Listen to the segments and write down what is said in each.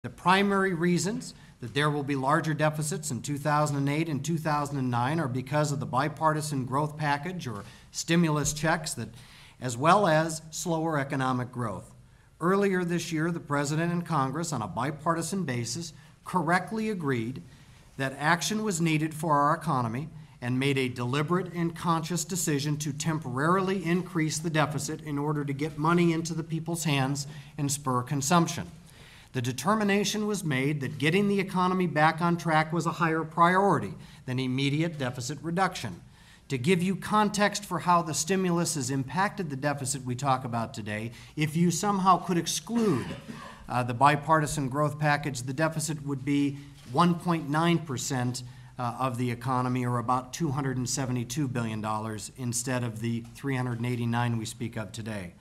The primary reasons that there will be larger deficits in 2008 and 2009 are because of the bipartisan growth package or stimulus checks, as well as slower economic growth. Earlier this year, the President and Congress, on a bipartisan basis, correctly agreed that action was needed for our economy and made a deliberate and conscious decision to temporarily increase the deficit in order to get money into the people's hands and spur consumption. The determination was made that getting the economy back on track was a higher priority than immediate deficit reduction. To give you context for how the stimulus has impacted the deficit we talk about today, if you somehow could exclude the bipartisan growth package, the deficit would be 1.9% of the economy, or about $272 billion instead of the $389 we speak of today.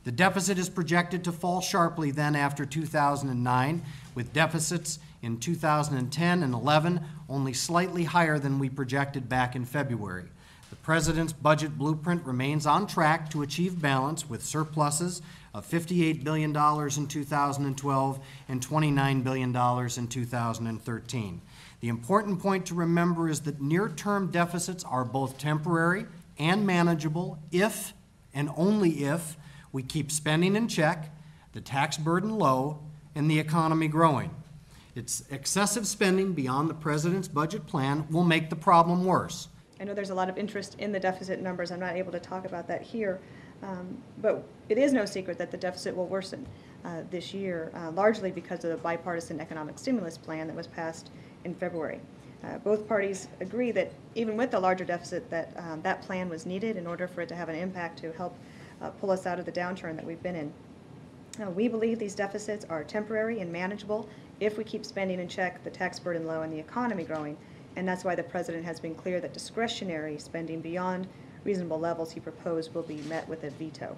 The deficit is projected to fall sharply then after 2009, with deficits in 2010 and 11 only slightly higher than we projected back in February. The President's budget blueprint remains on track to achieve balance with surpluses of $58 billion in 2012 and $29 billion in 2013. The important point to remember is that near-term deficits are both temporary and manageable if, and only if, we keep spending in check, the tax burden low, and the economy growing. It's excessive spending beyond the President's budget plan will make the problem worse. I know there's a lot of interest in the deficit numbers. I'm not able to talk about that here, but it is no secret that the deficit will worsen this year, largely because of the bipartisan economic stimulus plan that was passed in February. Both parties agree that even with the larger deficit, that plan was needed in order for it to have an impact to help pull us out of the downturn that we've been in. We believe these deficits are temporary and manageable if we keep spending in check, the tax burden low, and the economy growing. And that's why the President has been clear that discretionary spending beyond reasonable levels he proposed will be met with a veto.